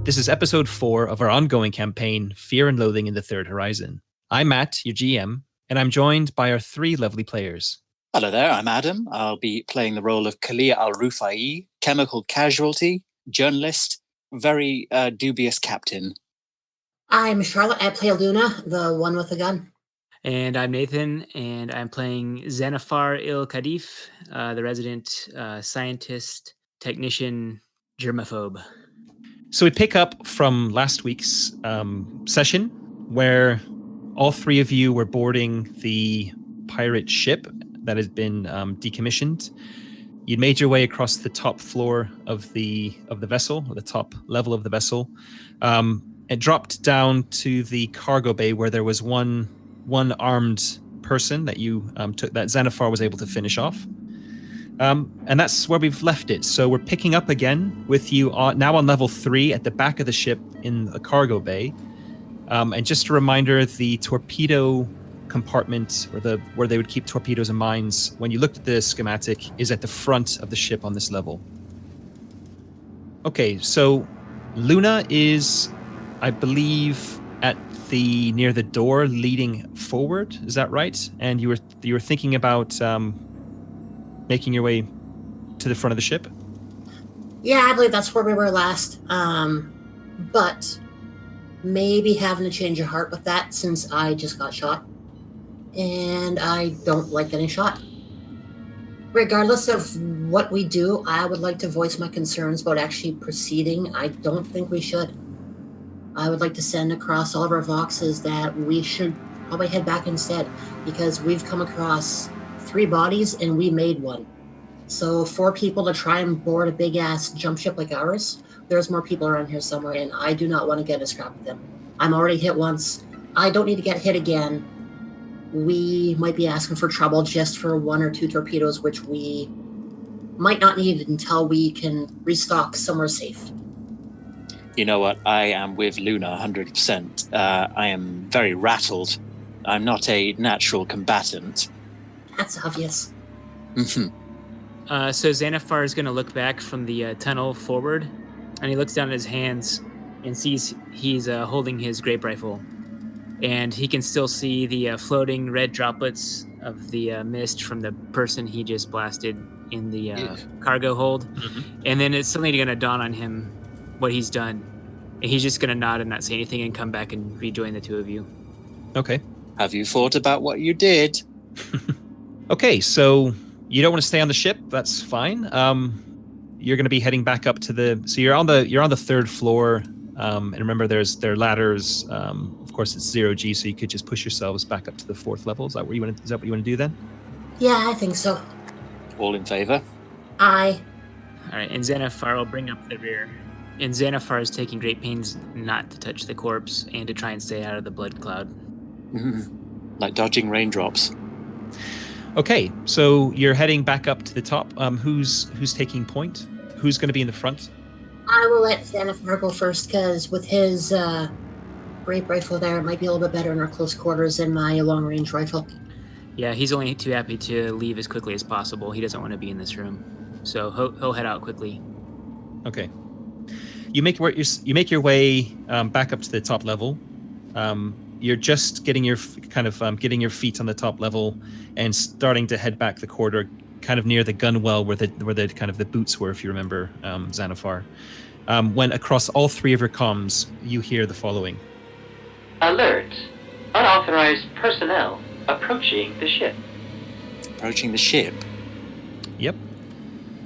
This is episode 4 of our ongoing campaign, Fear and Loathing in the Third Horizon. I'm Matt, your GM, and I'm joined by our 3 lovely players. Hello there, I'm Adam. I'll be playing the role of Kalia Al-Rufai, chemical casualty, journalist, very dubious captain. I'm Charlotte. I play Luna, the one with the gun. And I'm Nathan, and I'm playing Xanafar Il-Kadif, the resident scientist, technician, germaphobe. So we pick up from last week's session where all 3 of you were boarding the pirate ship that has been decommissioned. You'd made your way across the top floor of the vessel, or the top level of the vessel. It dropped down to the cargo bay where there was one armed person that you took, that Xanafar was able to finish off. And that's where we've left it. So we're picking up again with you now on level 3 at the back of the ship in the cargo bay. And just a reminder, the torpedo compartment, or where they would keep torpedoes and mines, when you looked at the schematic, is at the front of the ship on this level. Okay, so Luna is, I believe, at near the door leading forward. Is that right? And you were thinking about making your way to the front of the ship? Yeah, I believe that's where we were last. But maybe having a change of heart with that, since I just got shot. And I don't like getting shot. Regardless of what we do, I would like to voice my concerns about actually proceeding. I don't think we should. I would like to send across all of our voxes that we should probably head back instead, because we've come across 3 bodies and we made one. So 4 people to try and board a big-ass jump ship like ours, there's more people around here somewhere, and I do not want to get a scrap with them. I'm already hit once. I don't need to get hit again. We might be asking for trouble just for 1 or 2 torpedoes, which we might not need until we can restock somewhere safe. You know what? I am with Luna 100%. I am very rattled. I'm not a natural combatant. That's obvious. Mm-hmm. So Xanafar is going to look back from the tunnel forward, and he looks down at his hands and sees he's holding his grape rifle. And he can still see the floating red droplets of the mist from the person he just blasted in the cargo hold. Mm-hmm. And then it's suddenly going to dawn on him what he's done. And he's just going to nod and not say anything and come back and rejoin the 2 of you. Okay. Have you thought about what you did? Okay, so you don't want to stay on the ship. That's fine. You're going to be heading back up to so you're on the 3rd floor. And remember, there are ladders. Of course, it's 0G, so you could just push yourselves back up to the 4th level. Is that what you want to do then? Yeah, I think so. All in favor? Aye. All right, and Xanafar will bring up the rear. And Xanafar is taking great pains not to touch the corpse and to try and stay out of the blood cloud. Mm-hmm. Like dodging raindrops. Okay, so you're heading back up to the top. Who's taking point? Who's going to be in the front? I will let Xanafar go first, because with his grape rifle there, it might be a little bit better in our close quarters than my long-range rifle. Yeah, he's only too happy to leave as quickly as possible. He doesn't want to be in this room. So he'll head out quickly. Okay. You make your way back up to the top level. You're just getting your feet on the top level and starting to head back the corridor, kind of near the gunwale where the kind of the boots were, if you remember, Xanafar. When across all 3 of your comms, you hear the following: Alert! Unauthorized personnel approaching the ship. Approaching the ship? Yep.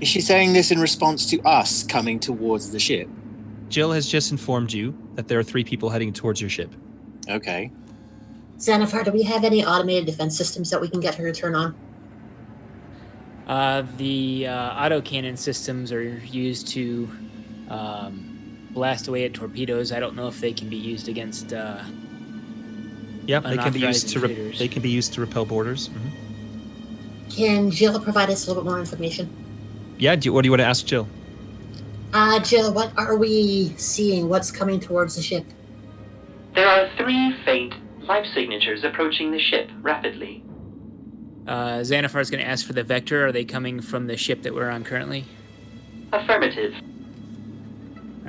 Is she saying this in response to us coming towards the ship? Jill has just informed you that there are 3 people heading towards your ship. Okay. Xanafar, do we have any automated defense systems that we can get her to turn on? The autocannon systems are used to blast away at torpedoes. I don't know if they can be used against. Yeah, they can be used to repel boarders. Mm-hmm. Can Jill provide us a little bit more information? Yeah. What do you want to ask Jill? Jill, what are we seeing? What's coming towards the ship? There are 3 faint life signatures approaching the ship rapidly. Xanafar's going to ask for the vector. Are they coming from the ship that we're on currently? Affirmative.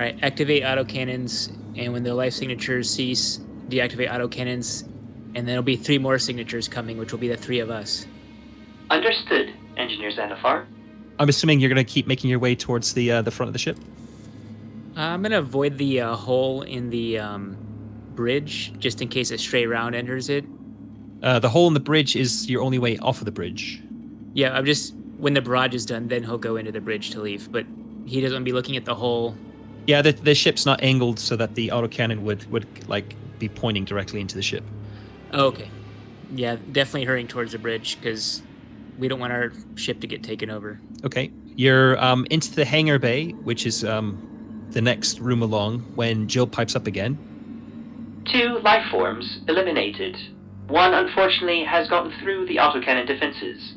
All right, activate autocannons, and when the life signatures cease, deactivate autocannons, and then there'll be 3 more signatures coming, which will be the 3 of us. Understood, Engineer Xanathar. I'm assuming you're going to keep making your way towards the front of the ship? I'm going to avoid the hole in the bridge, just in case a stray round enters it. The hole in the bridge is your only way off of the bridge. Yeah, when the barrage is done, then he'll go into the bridge to leave, but he doesn't be looking at the hole. Yeah, the ship's not angled so that the autocannon would like be pointing directly into the ship. Oh, okay. Yeah, definitely hurrying towards the bridge, because we don't want our ship to get taken over. Okay. You're into the hangar bay, which is the next room along, when Jill pipes up again. 2 life forms eliminated. 1, unfortunately, has gotten through the autocannon defenses.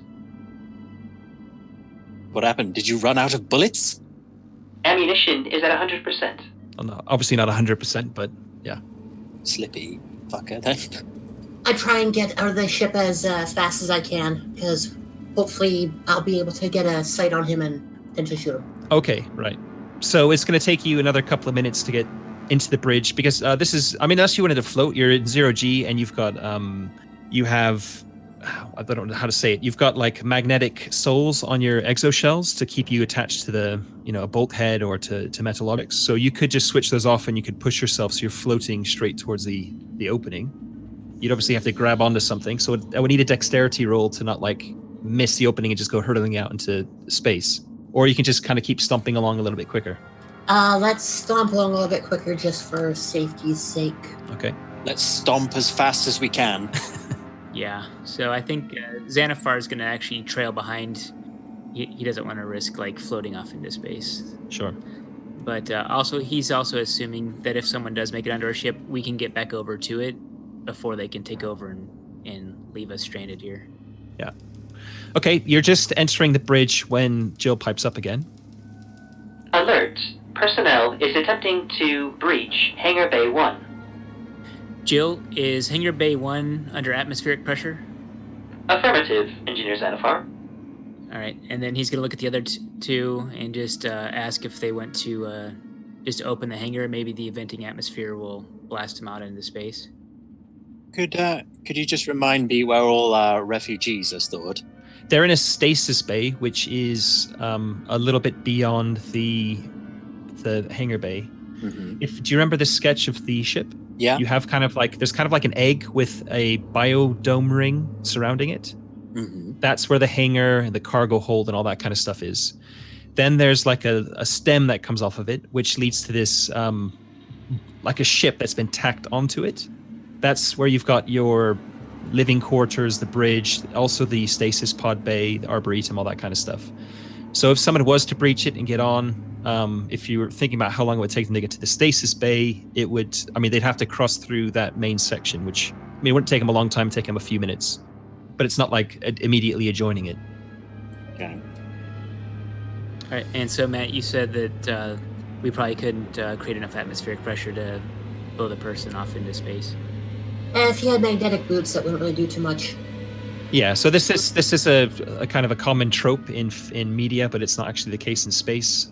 What happened? Did you run out of bullets? Ammunition is at 100%. Well, no, obviously not 100%, but yeah. Slippy fucker then. I try and get out of the ship as fast as I can, because hopefully I'll be able to get a sight on him and potentially shoot him. Okay, right. So it's going to take you another couple of minutes to get into the bridge, because this is, I mean, unless you wanted to float, you're in 0G, and you've got, you have, I don't know how to say it, you've got like magnetic soles on your exoshells to keep you attached to the, a bolt head or to metal objects. So you could just switch those off and you could push yourself so you're floating straight towards the opening. You'd obviously have to grab onto something, so I would need a dexterity roll to not like miss the opening and just go hurtling out into space. Or you can just kind of keep stomping along a little bit quicker. Let's stomp along a little bit quicker just for safety's sake. Okay. Let's stomp as fast as we can. Yeah, so I think Xanathar is going to actually trail behind. He doesn't want to risk like floating off into space. Sure. But he's also assuming that if someone does make it onto our ship, we can get back over to it before they can take over and leave us stranded here. Yeah. Okay, you're just entering the bridge when Jill pipes up again. Alert. Personnel is attempting to breach Hangar Bay 1. Jill, is Hangar Bay 1 under atmospheric pressure? Affirmative, Engineer Xanathar. All right, and then he's going to look at the other 2 and just ask if they want to just open the hangar. Maybe the venting atmosphere will blast them out into space. Could you just remind me where all our refugees are stored? They're in a stasis bay, which is a little bit beyond the hangar bay. Mm-hmm. Do you remember the sketch of the ship? Yeah. You have there's kind of like an egg with a biodome ring surrounding it. Mm-hmm. That's where the hangar and the cargo hold and all that kind of stuff is. Then there's like a stem that comes off of it, which leads to this like a ship that's been tacked onto it. That's where you've got your living quarters, the bridge, also the stasis pod bay, the arboretum, all that kind of stuff. So if someone was to breach it and get on, if you were thinking about how long it would take them to get to the stasis bay, they'd have to cross through that main section, which, it wouldn't take them a long time, take them a few minutes. But it's not like immediately adjoining it. Okay. All right, and so Matt, you said that we probably couldn't create enough atmospheric pressure to blow the person off into space. If he had magnetic boots, that wouldn't really do too much. Yeah, so this is a kind of a common trope in media, but it's not actually the case in space.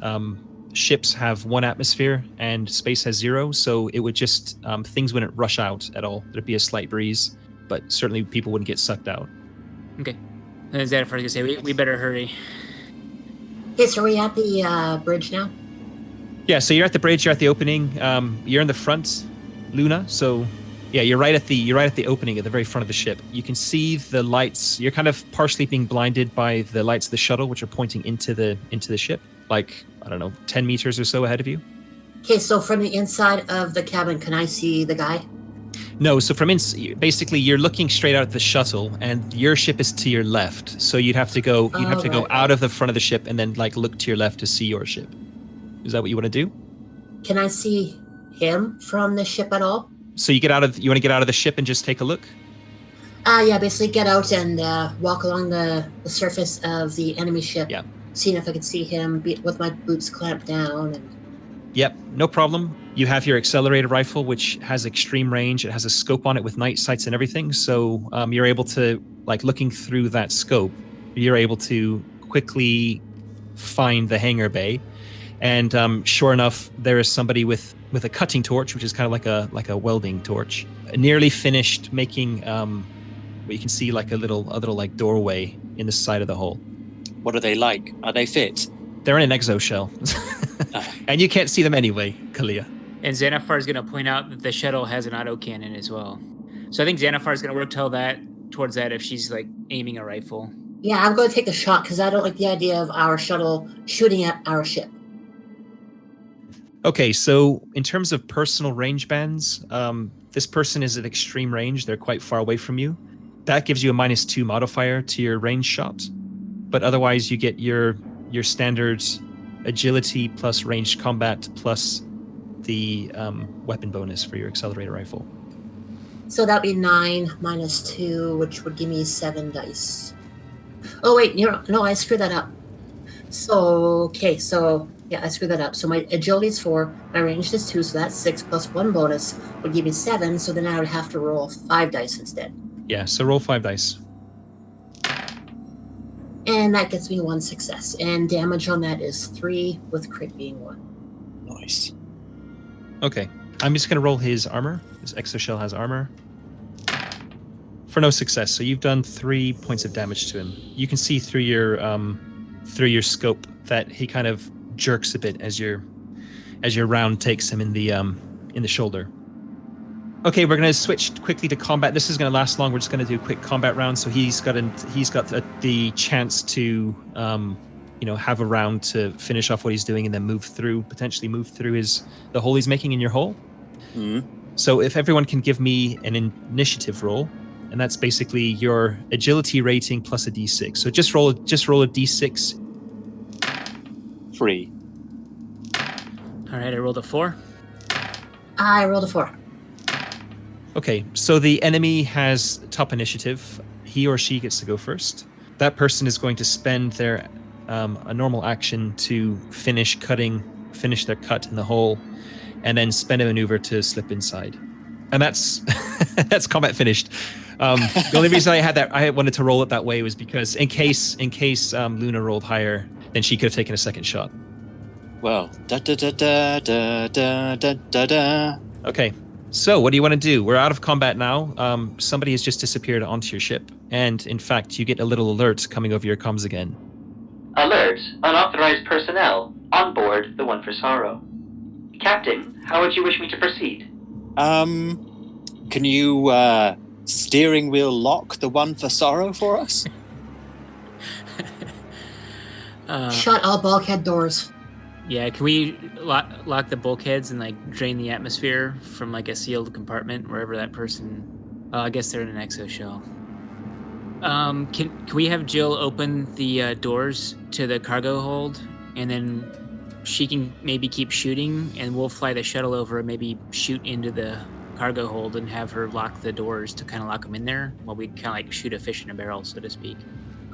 Ships have 1 atmosphere and space has 0, so it would just things wouldn't rush out at all. There'd be a slight breeze, but certainly people wouldn't get sucked out. Okay. And Xanathar going to say we better hurry. Okay, so are we at the bridge now? Yeah, so you're at the bridge, you're at the opening. You're in the front, Luna. So yeah, you're right at the opening at the very front of the ship. You can see the lights. You're kind of partially being blinded by the lights of the shuttle, which are pointing into the ship, like, I don't know, 10 meters or so ahead of you. Okay, so from the inside of the cabin, can I see the guy? No, so basically you're looking straight out at the shuttle, and your ship is to your left. So you'd have to go out of the front of the ship and then like look to your left to see your ship. Is that what you want to do? Can I see him from the ship at all? So you want to get out of the ship and just take a look? Yeah, basically get out and walk along the surface of the enemy ship. Yeah. Seeing if I could see him with my boots clamped down. Yep, no problem. You have your accelerated rifle, which has extreme range. It has a scope on it with night sights and everything. So you're able to, like, looking through that scope, you're able to quickly find the hangar bay. And sure enough, there is somebody with a cutting torch, which is kind of like a welding torch, nearly finished making what you can see like a little like doorway in the side of the hole. What are they like? Are they fit? They're in an exoshell, and you can't see them anyway, Kalia. And Xanathar is going to point out that the shuttle has an autocannon as well. So I think Xanathar is going to work towards that if she's like aiming a rifle. Yeah, I'm going to take the shot because I don't like the idea of our shuttle shooting at our ship. Okay, so in terms of personal range bands, this person is at extreme range. They're quite far away from you. That gives you a -2 modifier to your range shot. But otherwise, you get your standard agility plus ranged combat plus the weapon bonus for your accelerator rifle. So that'd be 9 minus 2, which would give me 7 dice. Oh, wait, no, I screwed that up. So I screwed that up. So my agility is 4, my range is 2, so that's 6 plus 1 bonus would give me 7, so then I would have to roll 5 dice instead. Yeah, so roll 5 dice. And that gets me 1 success. And damage on that is 3, with crit being 1. Nice. Okay, I'm just going to roll his armor. His exoshell has armor. For no success, so you've done 3 points of damage to him. You can see through your scope that he kind of jerks a bit as your round takes him in the shoulder. Okay, we're going to switch quickly to combat. This is going to last long. We're just going to do a quick combat round. So he's got the chance to have a round to finish off what he's doing and then potentially move through the hole he's making in your hole. Mm-hmm. So if everyone can give me an initiative roll, and that's basically your agility rating plus a d6. So just roll a d6. 3. All right, I rolled a 4. I rolled a 4. Okay, so the enemy has top initiative. He or she gets to go first. That person is going to spend their a normal action to finish their cut in the hole, and then spend a maneuver to slip inside. And that's that's combat finished. The only reason I wanted to roll it that way was because in case Luna rolled higher, then she could have taken a second shot. Well, da da da da da da da da da. Okay, so what do you want to do? We're out of combat now. Somebody has just disappeared onto your ship, and in fact, you get a little alert coming over your comms again. Alert, unauthorized personnel, on board the One for Sorrow. Captain, how would you wish me to proceed? Can you, steering wheel lock the One for Sorrow for us? Shut all bulkhead doors. Yeah, can we lock the bulkheads and like drain the atmosphere from like a sealed compartment wherever that person? I guess they're in an exoshell. Can we have Jill open the doors to the cargo hold, and then she can maybe keep shooting, and we'll fly the shuttle over and maybe shoot into the cargo hold and have her lock the doors to kind of lock them in there while we kind of like shoot a fish in a barrel, so to speak.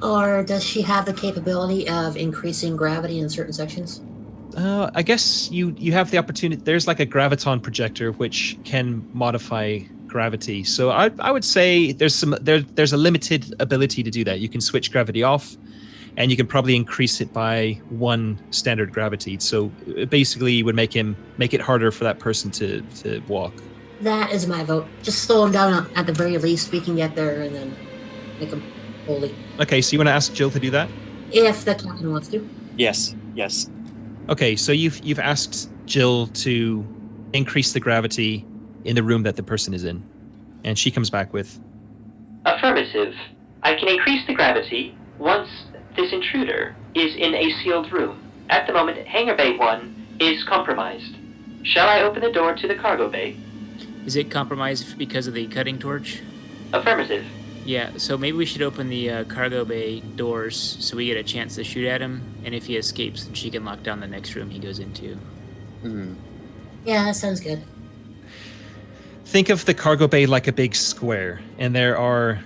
Or does she have the capability of increasing gravity in certain sections? I guess you have the opportunity. There's like a graviton projector which can modify gravity. So I would say there's a limited ability to do that. You can switch gravity off, and you can probably increase it by 1 standard gravity. So basically, you would make it harder for that person to walk. That is my vote. Just slow him down at the very least. We can get there and then make him holy. Okay, so you want to ask Jill to do that? If the captain wants to. Yes. Okay, so you've asked Jill to increase the gravity in the room that the person is in, and she comes back with, Affirmative. I can increase the gravity once this intruder is in a sealed room. At the moment, Hangar Bay 1 is compromised. Shall I open the door to the cargo bay? Is it compromised because of the cutting torch? Affirmative. Yeah, so maybe we should open the cargo bay doors so we get a chance to shoot at him, and if he escapes, then she can lock down the next room he goes into. Mm. Yeah, that sounds good. think of the cargo bay like a big square, and there are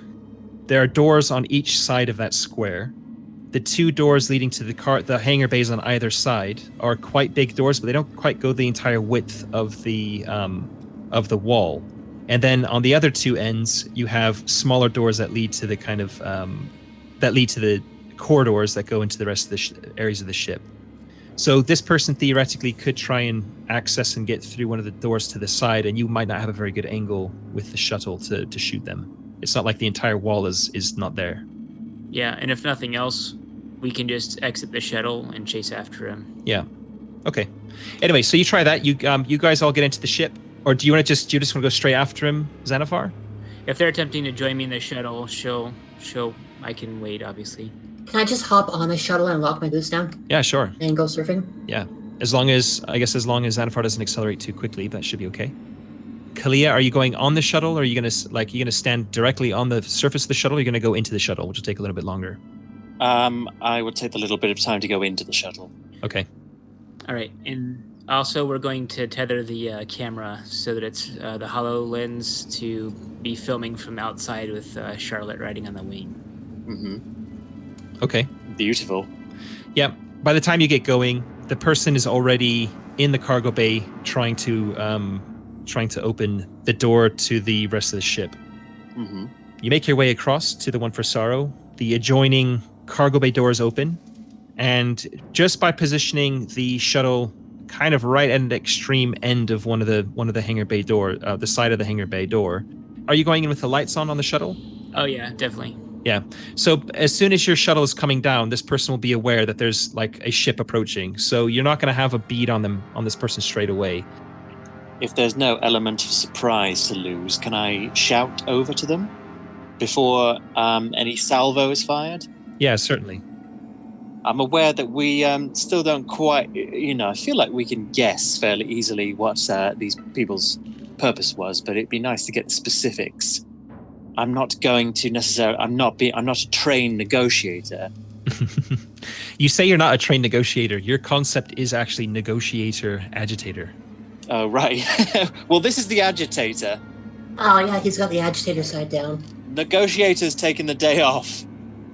doors on each side of that square. The 2 doors leading to the hangar bays on either side are quite big doors, but they don't quite go the entire width of the wall. And then on the other 2 ends, you have smaller doors that lead to the kind of that lead to the corridors that go into the rest of the areas of the ship. So this person theoretically could try and access and get through one of the doors to the side, and you might not have a very good angle with the shuttle to shoot them. It's not like the entire wall is not there. Yeah, and if nothing else, we can just exit the shuttle and chase after him. Yeah. Okay. Anyway, so you try that. You guys all get into the ship, or do you want to just want to go straight after him, Xanathar? If they're attempting to join me in the shuttle, she'll I can wait, obviously. Can I just hop on a shuttle and lock my boots down Yeah, sure. and go surfing? Yeah. As long as Xanathar doesn't accelerate too quickly, that should be okay. Kalia, are you going on the shuttle, or are you gonna stand directly on the surface of the shuttle, or are you gonna go into the shuttle, which will take a little bit longer? I would take a little bit of time to go into the shuttle. Okay. All right, and also we're going to tether the camera so that it's the HoloLens to be filming from outside with Charlotte riding on the wing. Mm-hmm. Okay. Beautiful. Yeah. By the time you get going, the person is already in the cargo bay trying to open the door to the rest of the ship. Mm-hmm. You make your way across to the one for Sorrow. The adjoining cargo bay doors open, and just by positioning the shuttle kind of right at the extreme end of one of the hangar bay door, the side of the hangar bay door. Are you going in with the lights on the shuttle? Oh yeah, definitely. Yeah. So as soon as your shuttle is coming down, this person will be aware that there's like a ship approaching. So you're not going to have a bead on this person straight away. If there's no element of surprise to lose, can I shout over to them before any salvo is fired? Yeah, certainly. I'm aware that we still don't quite, I feel like we can guess fairly easily what these people's purpose was, but it'd be nice to get the specifics. I'm not going to necessarily, I'm not a trained negotiator. You say you're not a trained negotiator. Your concept is actually negotiator agitator. Oh, right. Well, this is the agitator. Oh, yeah, he's got the agitator side down. Negotiator's taking the day off.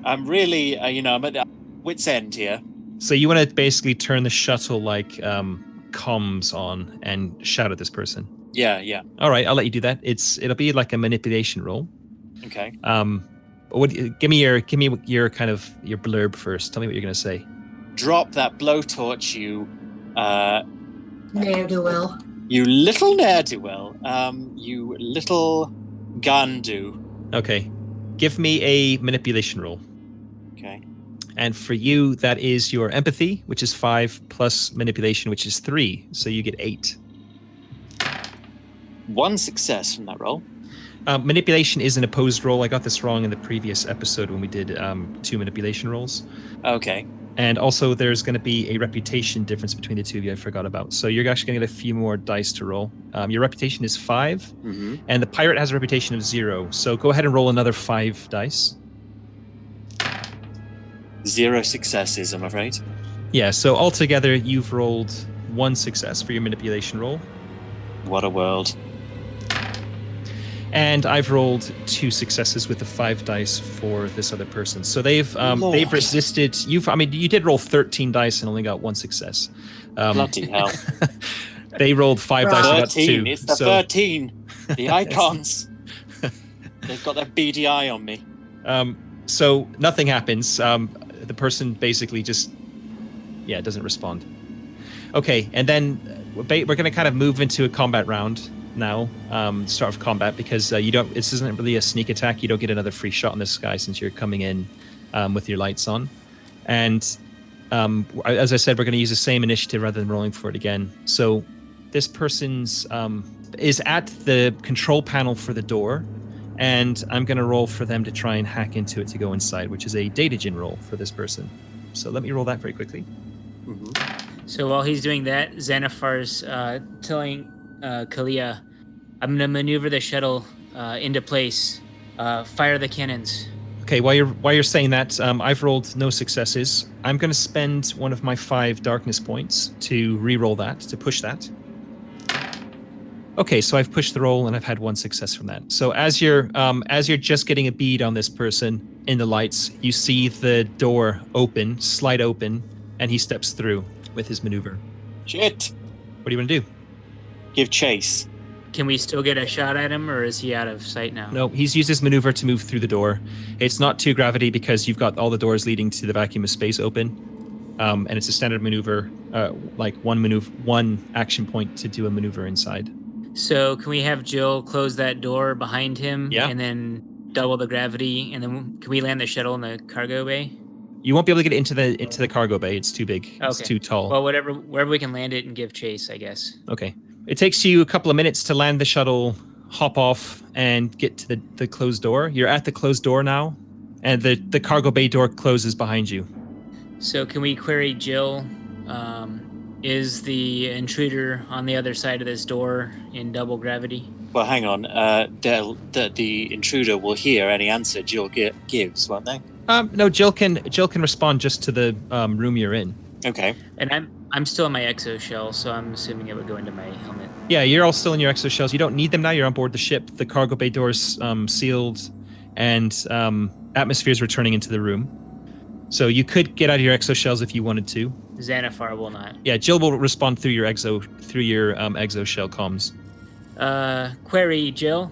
I'm really, I'm at the wit's end here. So you want to basically turn the shuttle like comms on and shout at this person. Yeah. All right, I'll let you do that. It'll be like a manipulation roll. Okay. Give me your kind of your blurb first. Tell me what you're going to say. Drop that blowtorch, you Ne'er-do-well. You little ne'er-do-well. You little gandu. Okay. Give me a manipulation roll. Okay. And for you, that is your empathy, which is 5, plus manipulation, which is 3. So you get 8. 1 success from that roll. Manipulation is an opposed roll. I got this wrong in the previous episode when we did 2 manipulation rolls. Okay. And also there's going to be a reputation difference between the two of you I forgot about. So you're actually going to get a few more dice to roll. Your reputation is 5, Mm-hmm. and the pirate has a reputation of 0. So go ahead and roll another 5 dice. 0 successes, I'm afraid. Yeah, so altogether you've rolled 1 success for your manipulation roll. What a world. And I've rolled 2 successes with the 5 dice for this other person. So they've resisted. You did roll 13 dice and only got 1 success. Bloody hell. They rolled 5 dice and got 2. It's the 13. The icons. They've got their beady eye on me. So nothing happens. The person basically just, doesn't respond. Okay, and then we're going to kind of move into a combat round now, start of combat, because this isn't really a sneak attack. You don't get another free shot on this guy since you're coming in with your lights on. And as I said, we're going to use the same initiative rather than rolling for it again. So this person's is at the control panel for the door, and I'm going to roll for them to try and hack into it to go inside, which is a datagen roll for this person. So let me roll that very quickly. Mm-hmm. So while he's doing that, Xanathar's telling Kalia, I'm going to maneuver the shuttle into place. Fire the cannons. Okay, while you're saying that, I've rolled no successes. I'm going to spend one of my 5 darkness points to re-roll that, to push that. Okay, so I've pushed the roll and I've had 1 success from that. So as you're just getting a bead on this person in the lights, you see the door slide open, and he steps through with his maneuver. Shit! What do you want to do? Give chase. Can we still get a shot at him, or is he out of sight now? No, he's used his maneuver to move through the door. It's not 2 gravity because you've got all the doors leading to the vacuum of space open. and it's a standard maneuver, like one action point to do a maneuver inside. So can we have Jill close that door behind him? Yeah. And then double the gravity, and then can we land the shuttle in the cargo bay? You won't be able to get into the cargo bay. It's too big. It's too tall. Well, wherever we can land it and give chase, I guess. Okay. It takes you a couple of minutes to land the shuttle, hop off, and get to the closed door. You're at the closed door now, and the cargo bay door closes behind you. So can we query Jill? Is the intruder on the other side of this door in double gravity? Well, hang on. The intruder will hear any answer Jill gives, won't they? No, Jill can respond just to the room you're in. Okay. And I'm still in my exoshell, so I'm assuming it would go into my helmet. Yeah, you're all still in your exoshells. You don't need them now. You're on board the ship. The cargo bay doors sealed, and atmosphere is returning into the room. So you could get out of your exoshells if you wanted to. Xanathar will not. Yeah, Jill will respond through your exoshell comms. Query, Jill.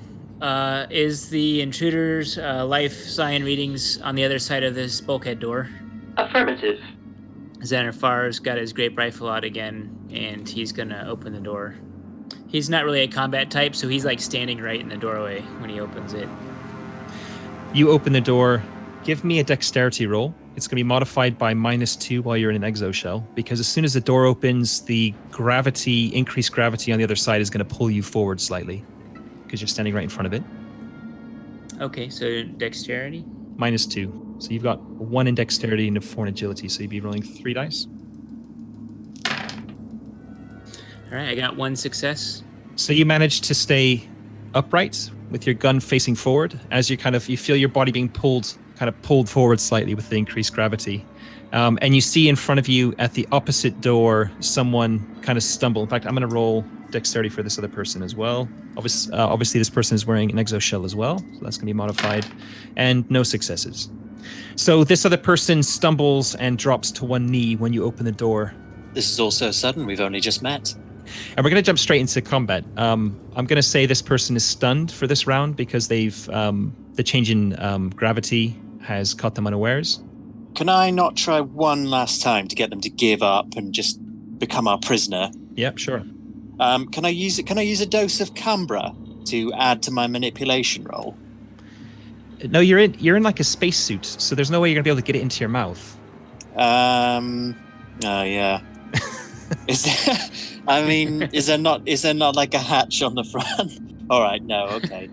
Is the intruder's life sign readings on the other side of this bulkhead door? Affirmative. Xanathar's got his grape rifle out again, and he's gonna open the door. He's not really a combat type, so he's like standing right in the doorway when he opens it. You open the door. Give me a dexterity roll. It's going to be modified by -2 while you're in an exoshell, because as soon as the door opens, the increased gravity on the other side is going to pull you forward slightly, because you're standing right in front of it. Okay, so dexterity? -2. So you've got 1 in dexterity and a 4 in agility, so you'd be rolling 3 dice. All right, I got 1 success. So you manage to stay upright with your gun facing forward as you feel your body being pulled forward slightly with the increased gravity. And you see in front of you at the opposite door, someone kind of stumble. In fact, I'm going to roll dexterity for this other person as well. Obviously, this person is wearing an exoshell as well, so that's going to be modified. And no successes. So this other person stumbles and drops to one knee when you open the door. This is all so sudden. We've only just met. And we're going to jump straight into combat. I'm going to say this person is stunned for this round because the change in gravity has caught them unawares. Can I not try one last time to get them to give up and just become our prisoner? Yep, sure. Can I use a dose of Cambra to add to my manipulation roll? No, you're in like a spacesuit, so there's no way you're gonna be able to get it into your mouth. Oh yeah. Is there not like a hatch on the front? All right, no, okay.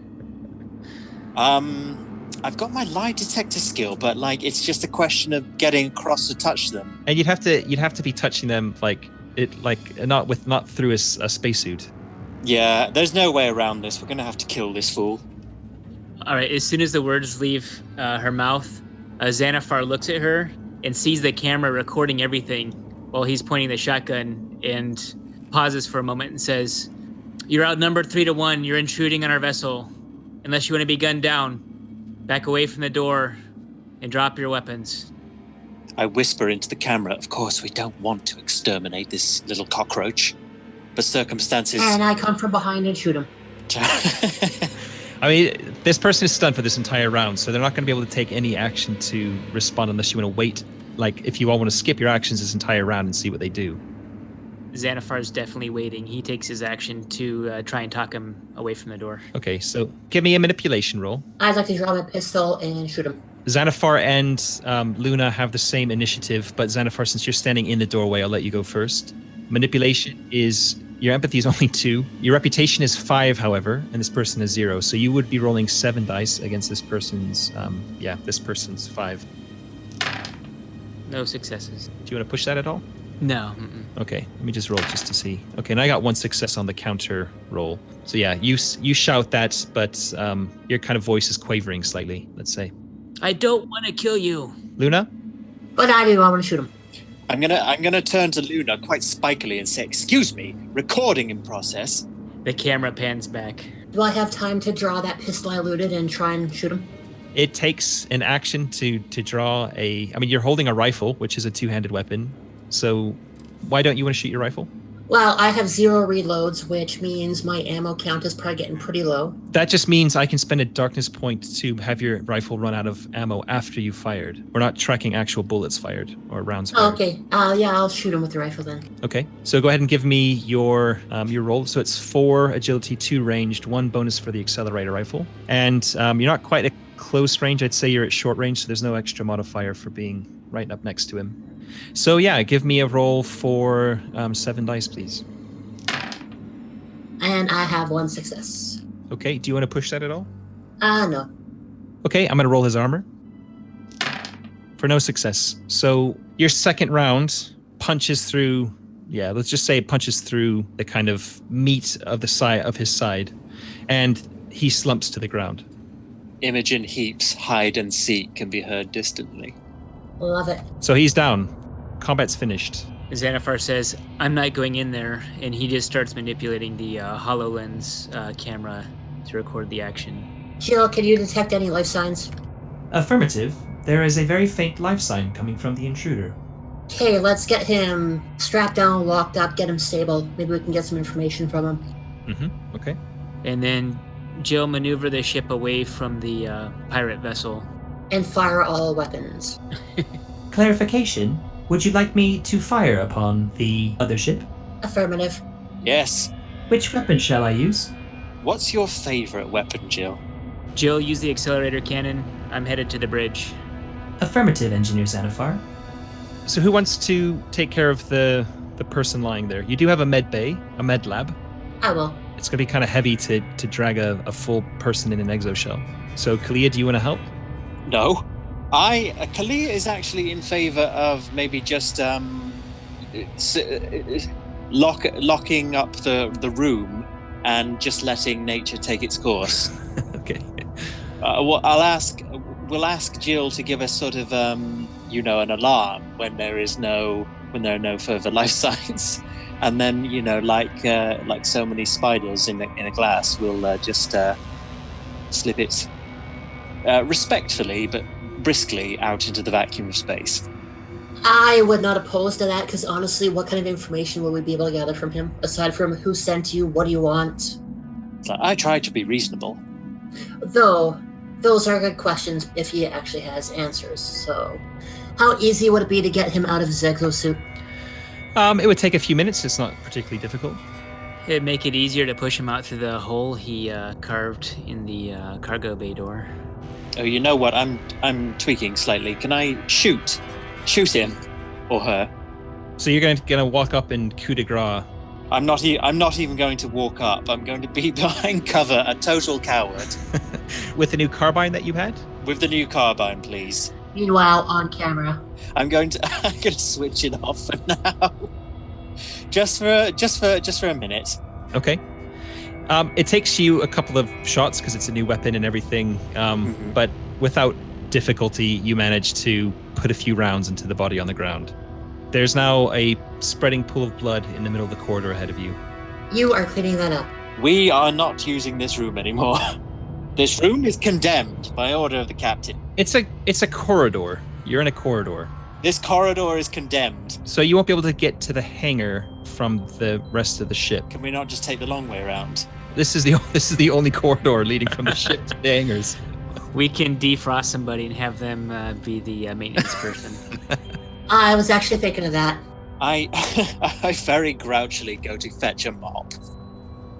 I've got my lie detector skill, but like it's just a question of getting across to touch them. And you'd have to be touching them not through a spacesuit. Yeah, there's no way around this. We're gonna have to kill this fool. All right, as soon as the words leave her mouth, Xanathar looks at her and sees the camera recording everything while he's pointing the shotgun, and pauses for a moment and says, "You're outnumbered 3-1. You're intruding on our vessel. Unless you want to be gunned down, back away from the door and drop your weapons." I whisper into the camera, of course we don't want to exterminate this little cockroach, but circumstances... And I come from behind and shoot him. I mean, this person is stunned for this entire round, so they're not going to be able to take any action to respond unless you want to wait. Like, if you all want to skip your actions this entire round and see what they do. Xanathar's definitely waiting. He takes his action to try and talk him away from the door. Okay, so give me a manipulation roll. I'd like to draw my pistol and shoot him. Xanathar and Luna have the same initiative, but Xanathar, since you're standing in the doorway, I'll let you go first. Manipulation is... Your empathy is only 2. Your reputation is 5, however, and this person is 0. So you would be rolling 7 dice against this person's... this person's 5. No successes. Do you want to push that at all? No. Okay, let me just roll just to see. Okay, and I got 1 success on the counter roll. So yeah, you shout that, but your kind of voice is quavering slightly, let's say. I don't want to kill you. Luna? But I do. I want to shoot him. I'm gonna turn to Luna quite spikily and say, "Excuse me, recording in process." The camera pans back. Do I have time to draw that pistol I looted and try and shoot him? It takes an action to draw a... I mean, you're holding a rifle, which is a 2-handed weapon. So why don't you want to shoot your rifle? Well, I have 0 reloads, which means my ammo count is probably getting pretty low. That just means I can spend a darkness point to have your rifle run out of ammo after you fired. We're not tracking actual bullets fired or rounds Oh, fired. okay. Yeah, I'll shoot him with the rifle then. Okay, so go ahead and give me your roll. So it's 4 agility, 2 ranged, 1 bonus for the accelerator rifle. And you're not quite at close range. I'd say you're at short range, so there's no extra modifier for being right up next to him. So yeah, give me a roll for 7 dice, please. And I have 1 success. Okay, do you want to push that at all? No. Okay, I'm going to roll his armor. For no success. So your second round punches through, let's just say it punches through the kind of meat of the side of his side, and he slumps to the ground. Imogen Heap's hide and seek can be heard distantly. Love it. So he's down. Combat's finished. Xanathar says, I'm not going in there, and he just starts manipulating the HoloLens camera to record the action. Jill, can you detect any life signs? Affirmative. There is a very faint life sign coming from the intruder. Okay, let's get him strapped down, locked up, get him stable. Maybe we can get some information from him. Okay. And then Jill maneuver the ship away from the pirate vessel. And fire all weapons. Clarification. Would you like me to fire upon the other ship? Affirmative. Yes. Which weapon shall I use? What's your favorite weapon, Jill? Jill, use the accelerator cannon. I'm headed to the bridge. Affirmative, Engineer Xanathar. So who wants to take care of the person lying there? You do have a med bay, a med lab. I will. It's going to be kind of heavy to drag a full person in an exoshell. So Kalia, do you want to help? No. Kalia is actually in favor of maybe just locking up the room and just letting nature take its course. Okay. We'll ask Jill to give us sort of an alarm when there are no further life signs, and then like so many spiders in a glass, we'll just slip it respectfully but briskly out into the vacuum of space. I would not oppose to that, because honestly, what kind of information will we be able to gather from him? Aside from who sent you, what do you want? So I try to be reasonable. Though, those are good questions if he actually has answers. So, how easy would it be to get him out of his exosuit? It would take a few minutes. It's not particularly difficult. It'd make it easier to push him out through the hole he carved in the cargo bay door. Oh, you know what? I'm tweaking slightly. Can I shoot him or her? So you're going to walk up and coup de grace. I'm not even going to walk up. I'm going to be behind cover, a total coward. With the new carbine that you had? With the new carbine, please. Meanwhile, on camera. I'm going to switch it off for now. just for a minute. Okay. It takes you a couple of shots because it's a new weapon and everything, but without difficulty, you manage to put a few rounds into the body on the ground. There's now a spreading pool of blood in the middle of the corridor ahead of you. You are cleaning that up. We are not using this room anymore. This room is condemned by order of the captain. It's a corridor. You're in a corridor. This corridor is condemned. So you won't be able to get to the hangar from the rest of the ship. Can we not just take the long way around? This is the only corridor leading from the ship to the hangars. We can defrost somebody and have them be the maintenance person. I was actually thinking of that. I very grouchily go to fetch a mop.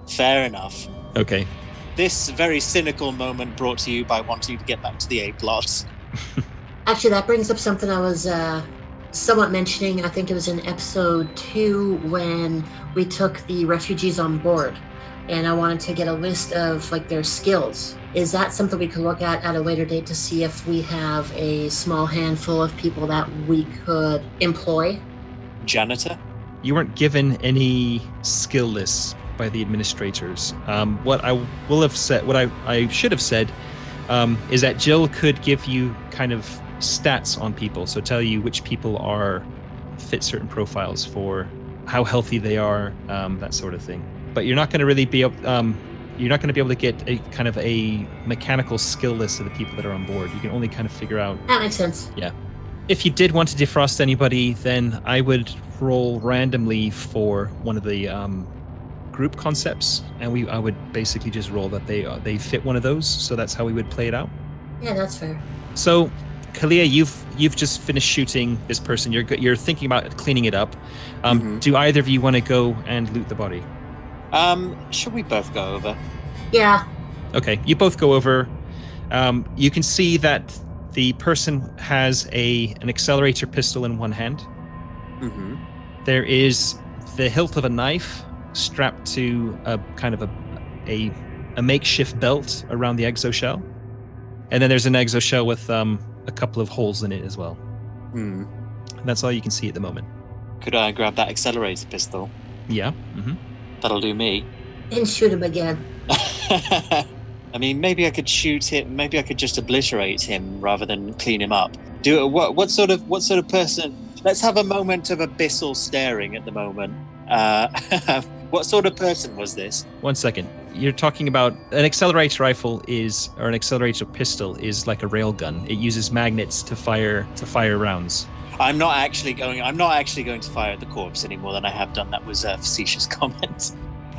Fair enough. Okay. This very cynical moment brought to you by wanting to get back to the A-plot. Actually, that brings up something I was somewhat mentioning. I think it was in episode 2 when we took the refugees on board, and I wanted to get a list of their skills. Is that something we could look at a later date to see if we have a small handful of people that we could employ? Janitor? You weren't given any skill lists by the administrators. What I should have said is that Jill could give you kind of stats on people, so tell you which people fit certain profiles for how healthy they are, that sort of thing. But you're not going to really be able. You're not going to be able to get a kind of a mechanical skill list of the people that are on board. You can only kind of figure out. That makes sense. Yeah. If you did want to defrost anybody, then I would roll randomly for one of the group concepts, and I would basically just roll that they fit one of those. So that's how we would play it out. Yeah, that's fair. So, Kalia, you've just finished shooting this person. You're thinking about cleaning it up. Do either of you want to go and loot the body? Should we both go over? Yeah. Okay, you both go over. You can see that the person has an accelerator pistol in one hand. Mm-hmm. There is the hilt of a knife strapped to a kind of a makeshift belt around the exoshell. And then there's an exoshell with a couple of holes in it as well. Hmm. That's all you can see at the moment. Could I grab that accelerator pistol? Yeah. Mm-hmm. That'll do me. And shoot him again. I mean, maybe I could shoot him. Maybe I could just obliterate him rather than clean him up. What sort of person? Let's have a moment of abyssal staring at the moment. What sort of person was this? 1 second. You're talking about an accelerator rifle or an accelerator pistol is like a railgun. It uses magnets to fire rounds. I'm not actually going to fire at the corpse any more than I have done. That was a facetious comment.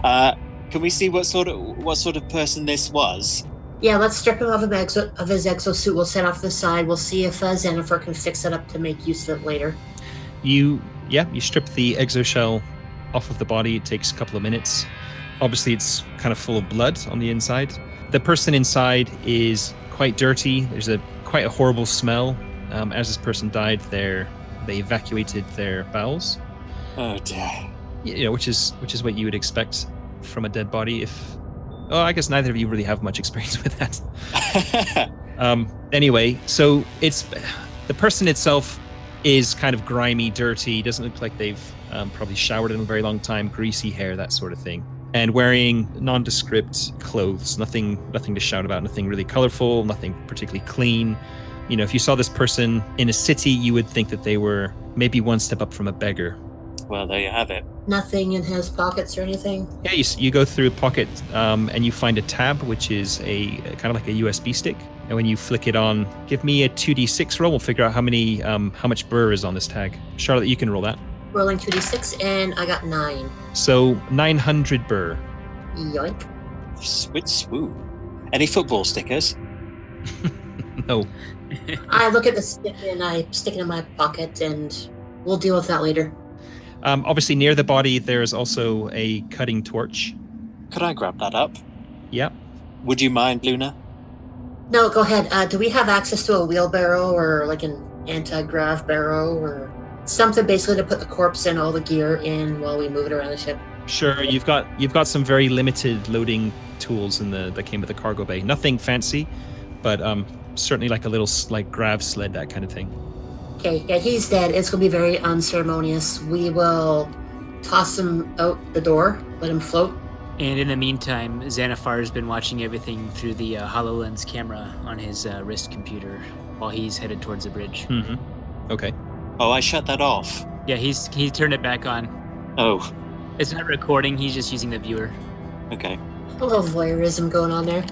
Can we see what sort of person this was? Yeah, let's strip him of his exosuit. We'll set off the side. We'll see if Xenifer can fix it up to make use of it later. You strip the exoshell off of the body. It takes a couple of minutes. Obviously, it's kind of full of blood on the inside. The person inside is quite dirty. There's quite a horrible smell. As this person died, they evacuated their bowels. Oh dear. Which is what you would expect from a dead body. I guess neither of you really have much experience with that. Anyway, so it's the person itself is kind of grimy, dirty. Doesn't look like they've probably showered in a very long time. Greasy hair, that sort of thing, and wearing nondescript clothes. Nothing to shout about. Nothing really colorful. Nothing particularly clean. If you saw this person in a city, you would think that they were maybe one step up from a beggar. Well, there you have it. Nothing in his pockets or anything? Yeah, you go through a pocket and you find a tab, which is a kind of like a USB stick. And when you flick it on, give me a 2d6 roll. We'll figure out how much burr is on this tag. Charlotte, you can roll that. Rolling 2d6, and I got 9. So 900 burr. Yoink. Swoo. Any football stickers? No. I look at the stick and I stick it in my pocket, and we'll deal with that later. Obviously, near the body, there is also a cutting torch. Could I grab that up? Yeah. Would you mind, Luna? No, go ahead. Do we have access to a wheelbarrow or like an anti-grav barrow or something basically to put the corpse and all the gear in while we move it around the ship? Sure. You've got some very limited loading tools that came with the cargo bay. Nothing fancy, but certainly like a little grav sled, that kind of thing. Okay, yeah, he's dead. It's going to be very unceremonious. We will toss him out the door, let him float. And in the meantime, Xanathar has been watching everything through the HoloLens camera on his wrist computer while he's headed towards the bridge. Mm-hmm. Okay. Oh, I shut that off. Yeah, he turned it back on. Oh. It's not recording, he's just using the viewer. Okay. A little voyeurism going on there.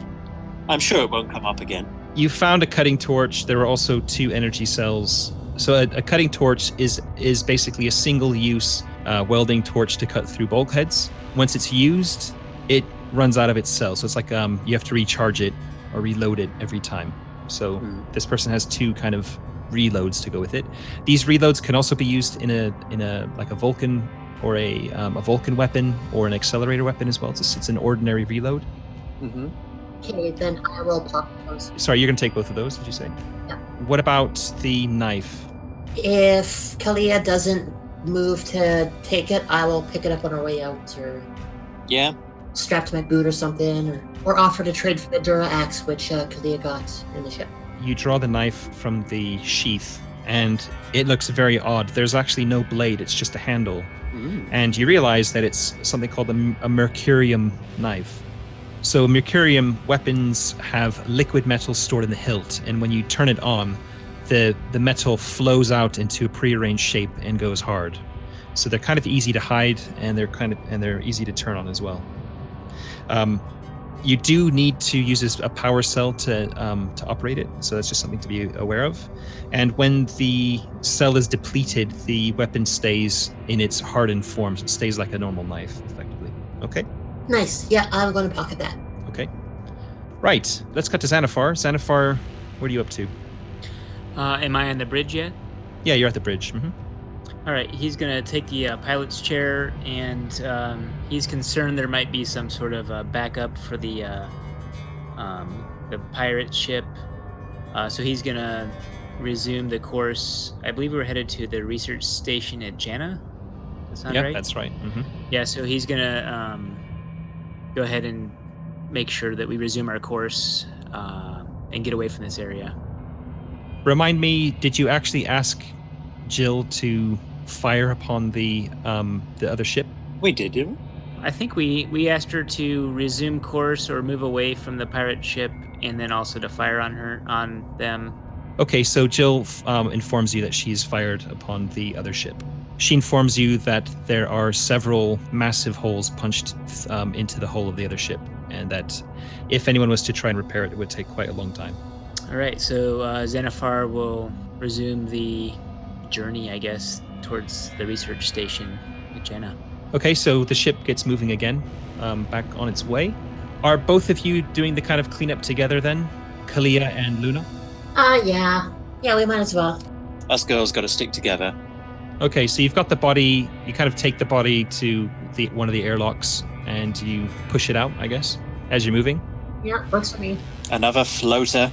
I'm sure it won't come up again. You found a cutting torch. There were also 2 energy cells. So a cutting torch is basically a single-use welding torch to cut through bulkheads. Once it's used, it runs out of its cell. So it's like you have to recharge it or reload it every time. So this person has 2 kind of reloads to go with it. These reloads can also be used in a like a Vulcan or a Vulcan weapon or an accelerator weapon as well. It's an ordinary reload. Mm-hmm. Okay, then I will pop those. Sorry, you're going to take both of those, did you say? Yeah. What about the knife? If Kalia doesn't move to take it, I will pick it up on our way out, or Yeah. strap to my boot or something, or offer to trade for the Dura axe, which Kalia got in the ship. You draw the knife from the sheath, and it looks very odd. There's actually no blade, it's just a handle. And you realize that it's something called a mercurium knife. So mercurium weapons have liquid metal stored in the hilt, and when you turn it on, the metal flows out into a prearranged shape and goes hard. So they're kind of easy to hide, and they're easy to turn on as well. You do need to use a power cell to operate it, so that's just something to be aware of. And when the cell is depleted, the weapon stays in its hardened form, so it stays like a normal knife, effectively. Okay? Nice. Yeah, I'm going to pocket that. Okay. Right, let's cut to Xanathar. Xanathar, what are you up to? Am I on the bridge yet? Yeah, you're at the bridge. Mm-hmm. All right, he's going to take the pilot's chair, and he's concerned there might be some sort of backup for the pirate ship. So he's going to resume the course. I believe we're headed to the research station at Jannah. Does that sound right? That's right. Mm-hmm. Yeah, so he's going to go ahead and make sure that we resume our course and get away from this area. Remind me, did you actually ask Jill to fire upon the other ship? We did, didn't we? I think we asked her to resume course or move away from the pirate ship, and then also to fire on them. Okay, so Jill informs you that she's fired upon the other ship. She informs you that there are several massive holes punched into the hull of the other ship, and that if anyone was to try and repair it, it would take quite a long time. All right, so Xanathar will resume the journey, I guess, towards the research station at Jannah. Okay, so the ship gets moving again, back on its way. Are both of you doing the kind of cleanup together then? Kalia and Luna? Yeah. Yeah, we might as well. Us girls got to stick together. Okay, so you've got the body, you kind of take the body to one of the airlocks and you push it out, I guess, as you're moving. Yeah, works for me. Another floater.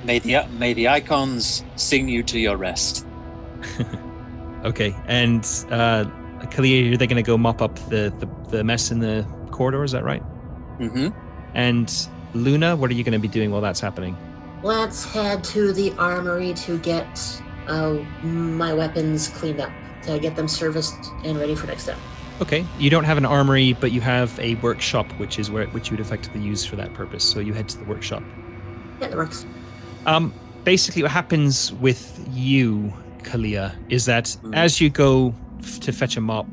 May the icons sing you to your rest. Okay, and Kalia, are they going to go mop up the mess in the corridor, is that right? Mm-hmm. And Luna, what are you going to be doing while that's happening? Let's head to the armory to get my weapons cleaned up, to get them serviced and ready for next step. Okay, you don't have an armory, but you have a workshop, which you would effectively use for that purpose, so you head to the workshop. Yeah, that works. Basically what happens with you, Kalia, is that as you go to fetch a mop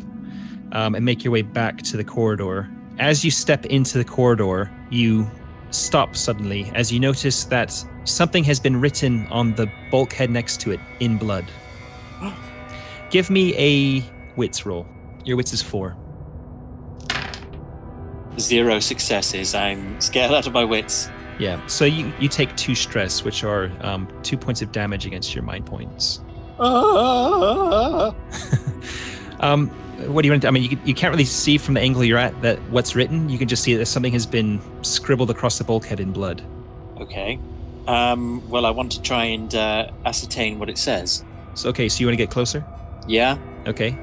and make your way back to the corridor, as you step into the corridor, you stop suddenly as you notice that something has been written on the bulkhead next to it in blood. Give me a wits roll. Your wits is 4. 0 successes. I'm scared out of my wits. Yeah, so you take 2 stress, which are 2 points of damage against your mind points. What do you want to do? I mean, you can't really see from the angle you're at that what's written. You can just see that something has been scribbled across the bulkhead in blood. Okay. Well, I want to try and ascertain what it says. So you want to get closer? Yeah. Okay.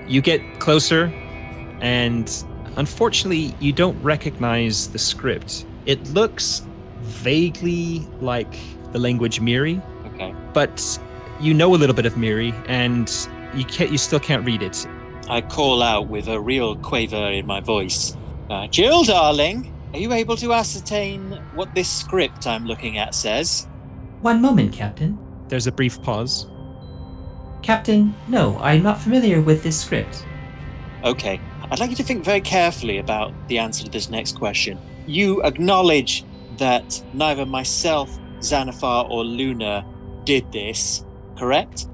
You get closer, and unfortunately, you don't recognize the script. It looks vaguely like the language Miri. Okay. But you know a little bit of Miri, and you still can't read it. I call out with a real quaver in my voice. Jill, darling, are you able to ascertain what this script I'm looking at says? One moment, Captain. There's a brief pause. Captain, no, I'm not familiar with this script. Okay. I'd like you to think very carefully about the answer to this next question. You acknowledge that neither myself, Xanathar, or Luna did this, correct?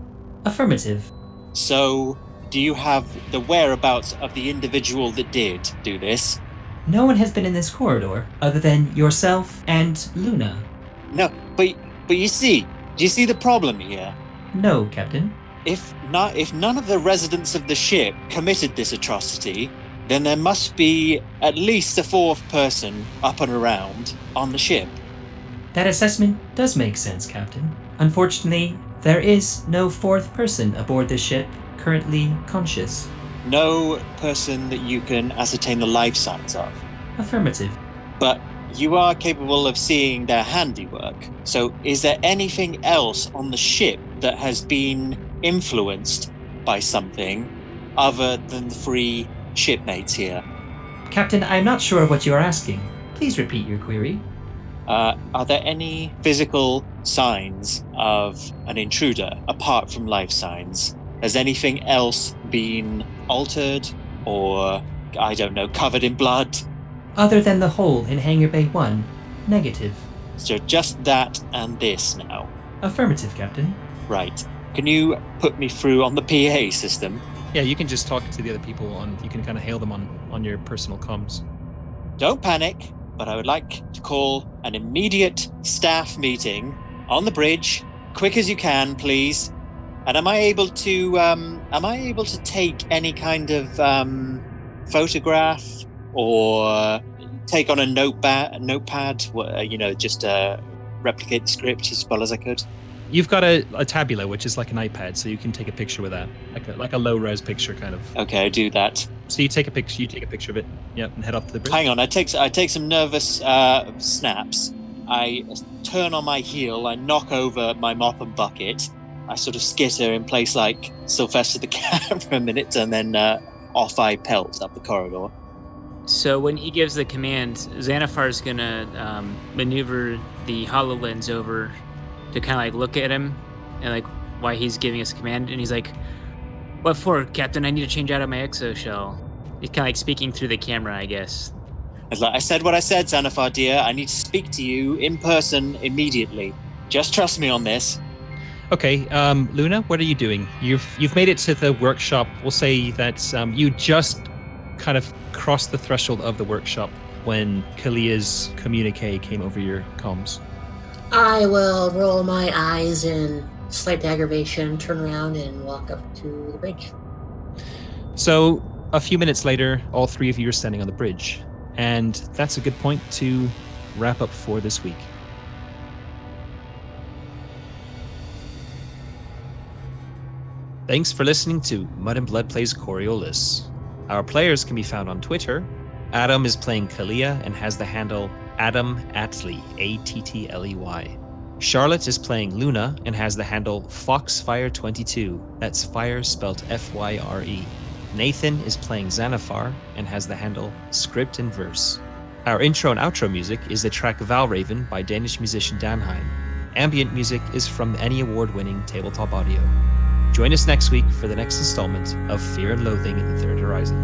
Affirmative. So, do you have the whereabouts of the individual that did do this? No one has been in this corridor other than yourself and Luna. No, but you see, do you see the problem here? No, Captain. If none of the residents of the ship committed this atrocity, then there must be at least a 4th person up and around on the ship. That assessment does make sense, Captain. Unfortunately, there is no 4th person aboard this ship currently conscious. No person that you can ascertain the life signs of. Affirmative. But you are capable of seeing their handiwork. So is there anything else on the ship that has been influenced by something other than the 3 shipmates here? Captain, I'm not sure what you are asking. Please repeat your query. Are there any physical signs of an intruder apart from life signs? Has anything else been altered or, I don't know, covered in blood? Other than the hole in Hangar Bay 1, negative. So just that and this now. Affirmative, Captain. Right. Can you put me through on the PA system? Yeah, you can just talk to the other people you can kind of hail them on your personal comms. Don't panic, but I would like to call an immediate staff meeting on the bridge, quick as you can, please. And am I able to take any kind of photograph or take on a notepad, just replicate the script as well as I could? You've got a tabula, which is like an iPad, so you can take a picture with that, like a low-res picture, kind of. Okay, I do that. So you take a picture of it, yep, and head off to the bridge. Hang on, I take some nervous snaps. I turn on my heel, I knock over my mop and bucket. I sort of skitter in place like Sylvester the Cat for a minute, and then off I pelt up the corridor. So when he gives the command, Xanafar's gonna maneuver the HoloLens over to kind of like look at him and like why he's giving us a command. And he's like, "What for, Captain? I need to change out of my exoshell." He's kind of like speaking through the camera, I guess. I said what I said, Xanafar dear. I need to speak to you in person immediately. Just trust me on this. Okay, Luna, what are you doing? You've made it to the workshop. We'll say that you just kind of crossed the threshold of the workshop when Kalia's communique came over your comms. I will roll my eyes in slight aggravation, turn around, and walk up to the bridge. So a few minutes later, all three of you are standing on the bridge. And that's a good point to wrap up for this week. Thanks for listening to Mud and Blood Plays Coriolis. Our players can be found on Twitter. Adam is playing Kalia and has the handle Adam Attley, Attley. Charlotte is playing Luna and has the handle Foxfire22. That's fire spelled Fyre. Nathan is playing Xanafar and has the handle Script and Verse. Our intro and outro music is the track Valraven by Danish musician Danheim. Ambient music is from the Emmy Award-winning Tabletop Audio. Join us next week for the next installment of Fear and Loathing in the Third Horizon.